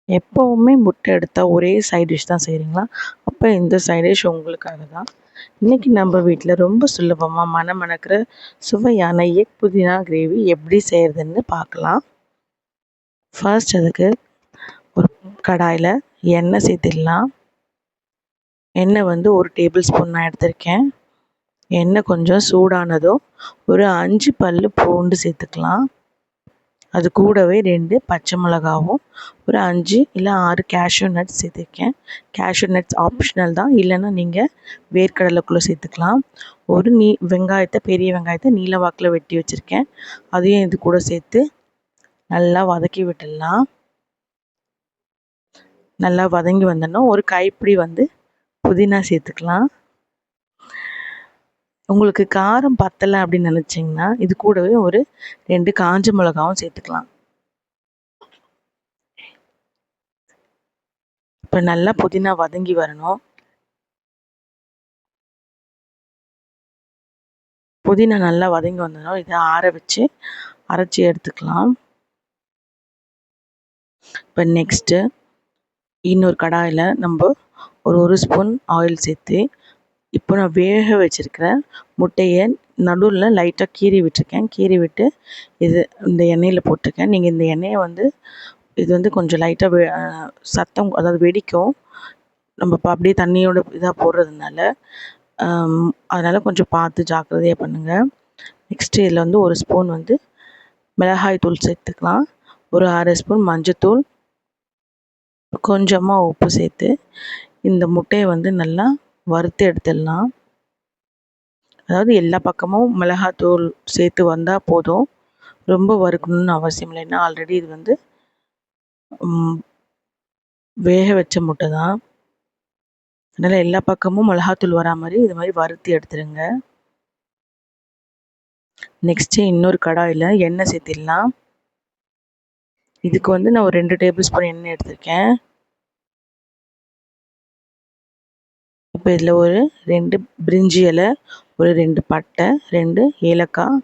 எப்போவுமே முட்டை எடுத்தால் ஒரே சைட் டிஷ் தான் செய்கிறீங்களா? அப்போ இந்த சைட் டிஷ் உங்களுக்காக தான். இன்றைக்கி நம்ம வீட்டில் ரொம்ப சுலபமாக மணக்கிற சுவையான எக் புதினா கிரேவி எப்படி செய்கிறதுன்னு பார்க்கலாம். ஃபர்ஸ்ட் அதுக்கு ஒரு கடாயில் எண்ணெய் சேர்த்திடலாம். எண்ணெய் வந்து 1 டேபிள் ஸ்பூன் நான் எடுத்திருக்கேன். எண்ணெய் கொஞ்சம் சூடானதும் ஒரு 5 பல் பூண்டு சேர்த்துக்கலாம். அது கூடவே 2 பச்சை மிளகாவும் ஒரு 5 இல்லை 6 கேஷ்யூ நட்ஸ் சேர்த்துருக்கேன். கேஷ்யூ நட்ஸ் ஆப்ஷனல் தான், இல்லைன்னா நீங்கள் வேர்க்கடலைக்குள்ளே சேர்த்துக்கலாம். ஒரு பெரிய வெங்காயத்தை நீல வாக்கில் வெட்டி வச்சுருக்கேன். அதையும் இது கூட சேர்த்து நல்லா வதக்கி விட்டுடலாம். நல்லா வதங்கி வந்தோன்னா ஒரு கைப்பிடி வந்து புதினா சேர்த்துக்கலாம். உங்களுக்கு காரம் பத்தலை அப்படின்னு நினச்சிங்கன்னா இது கூடவே ஒரு 2 காஞ்ச மிளகாவும் சேர்த்துக்கலாம். இப்போ நல்லா புதினா வதங்கி வரணும். புதினா நல்லா வதங்கி வந்ததும் இதை ஆற வச்சு அரைச்சி எடுத்துக்கலாம். இப்போ நெக்ஸ்ட்டு இன்னொரு கடாயில் நம்ம ஒரு ஸ்பூன் ஆயில் சேர்த்து இப்போ நான் வேக வச்சுருக்கிற முட்டையை நடுவில் லைட்டாக கீறி விட்டுருக்கேன். கீறி விட்டு இந்த எண்ணெயில் போட்டிருக்கேன். நீங்கள் இந்த எண்ணெயை வந்து இது வந்து கொஞ்சம் லைட்டாக சத்தம், அதாவது வெடிக்கும். நம்ம இப்போ அப்படியே தண்ணியோட இதாக போடுறதுனால அதனால் கொஞ்சம் பார்த்து ஜாக்கிரதையாக பண்ணுங்கள். நெக்ஸ்ட்டு இதில் வந்து 1 ஸ்பூன் வந்து மிளகாய் தூள் சேர்த்துக்கலாம். ஒரு 1/2 ஸ்பூன் மஞ்சத்தூள், கொஞ்சமாக உப்பு சேர்த்து இந்த முட்டையை வந்து நல்லா வறுத்து எடுத்துடலாம். அதாவது எல்லா பக்கமும் மிளகாத்தூள் சேர்த்து வந்தால் போதும், ரொம்ப வறுக்கணும்னு அவசியம் இல்லை. ஏன்னா ஆல்ரெடி இது வந்து வேக வச்ச முட்டை தான். அதனால் எல்லா பக்கமும் மிளகாத்தூள் வரா மாதிரி இது மாதிரி வறுத்து எடுத்துடுங்க. நெக்ஸ்ட்டு இன்னொரு கடாயில் எண்ணெய் சேர்த்திடலாம். இதுக்கு வந்து நான் ஒரு 2 டேபிள் ஸ்பூன் எண்ணெய் எடுத்திருக்கேன். இப்போ இதில் ஒரு 2 பிரிஞ்சி இலை, ஒரு 2 பட்டை, 2 ஏலக்காய்,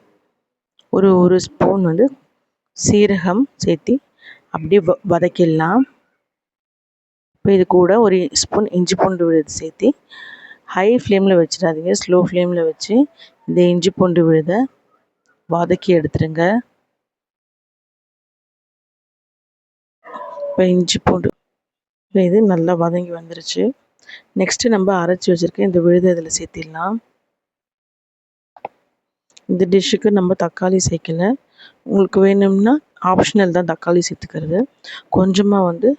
ஒரு ஸ்பூன் வந்து சீரகம் சேர்த்து அப்படியே வதக்கிடலாம். இப்போ இது கூட ஒரு ஸ்பூன் இஞ்சி பூண்டு விழுது சேர்த்து ஹை ஃப்ளேமில் வச்சிடாதீங்க, ஸ்லோ ஃப்ளேமில் வச்சு இந்த இஞ்சி பூண்டு விழுதை வதக்கி எடுத்துருங்க. இப்போ இஞ்சி பூண்டு இது நல்லா வதங்கி வந்துருச்சு. நெக்ஸ்ட்டு நம்ம அரைச்சி வச்சுருக்க இந்த விழுதை இதில் சேர்த்திடலாம். இந்த டிஷ்ஷுக்கு நம்ம தக்காளி சேர்க்கல. உங்களுக்கு வேணும்னா ஆப்ஷனல் தான் தக்காளி சேர்த்துக்கிறது. கொஞ்சமாக வந்து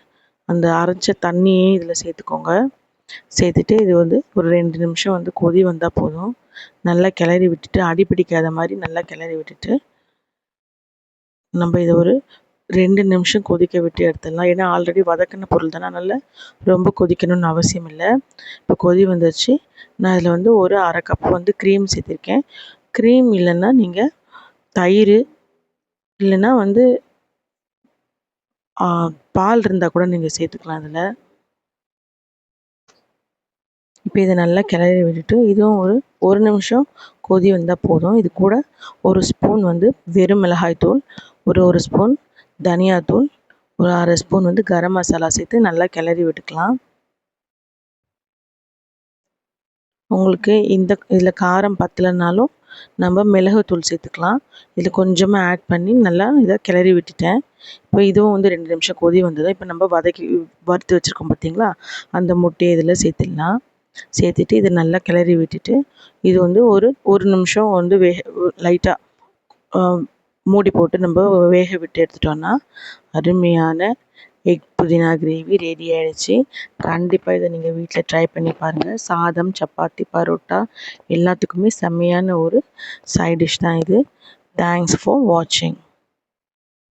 அந்த அரைச்ச தண்ணியே இதில் சேர்த்துக்கோங்க. சேர்த்துட்டு இது வந்து ஒரு 2 நிமிஷம் வந்து கொதி வந்தால் போதும். நல்லா கிளறி விட்டுட்டு, அடி பிடிக்காத மாதிரி நல்லா கிளறி விட்டுட்டு நம்ம இதை ஒரு 2 நிமிஷம் கொதிக்க விட்டு எடுத்துடலாம். ஏன்னா ஆல்ரெடி வதக்கின பொருள் தானே, அதனால் ரொம்ப கொதிக்கணும்னு அவசியம் இல்லை. இப்போ கொதி வந்துருச்சு. நான் இதில் வந்து ஒரு 1/2 கப் வந்து க்ரீம் சேர்த்திருக்கேன். க்ரீம் இல்லைன்னா நீங்கள் தயிர் இல்லைன்னா வந்து பால் இருந்தால் கூட நீங்கள் சேர்த்துக்கலாம் அதில். இப்போ இதை நல்லா கிளறி விட்டுட்டு இதுவும் ஒரு நிமிஷம் கொதி வந்தால் போதும். இது கூட 1 ஸ்பூன் வந்து வெறும் மிளகாய்த்தூள், ஒரு ஸ்பூன் தனியாத்தூள், ஒரு 1/2 ஸ்பூன் வந்து கரம் மசாலா சேர்த்து நல்லா கிளறி விட்டுக்கலாம். உங்களுக்கு இதில் காரம் பத்தலைனாலும் நம்ம மிளகுத்தூள் சேர்த்துக்கலாம். இதில் கொஞ்சமாக ஆட் பண்ணி நல்லா இதை கிளறி விட்டுட்டேன். இப்போ இதுவும் வந்து 2 நிமிஷம் கொதி வந்ததும் இப்போ நம்ம வறுத்து வச்சுருக்கோம் பார்த்தீங்களா, அந்த முட்டையை இதில் சேர்த்துடலாம். சேர்த்துட்டு இதை நல்லா கிளறி விட்டுட்டு இது வந்து ஒரு நிமிஷம் வந்து லைட்டாக மூடி போட்டு நம்ம வேக விட்டு எடுத்துட்டோன்னா அருமையான எக் புதினா கிரேவி ரெடி ஆகிடுச்சு. கண்டிப்பாக இதை நீங்கள் வீட்டில் ட்ரை பண்ணி பாருங்கள். சாதம், சப்பாத்தி, பரோட்டா எல்லாத்துக்குமே செம்மையான ஒரு சைட் டிஷ் தான் இது. தேங்க்ஸ் ஃபார் வாட்சிங்.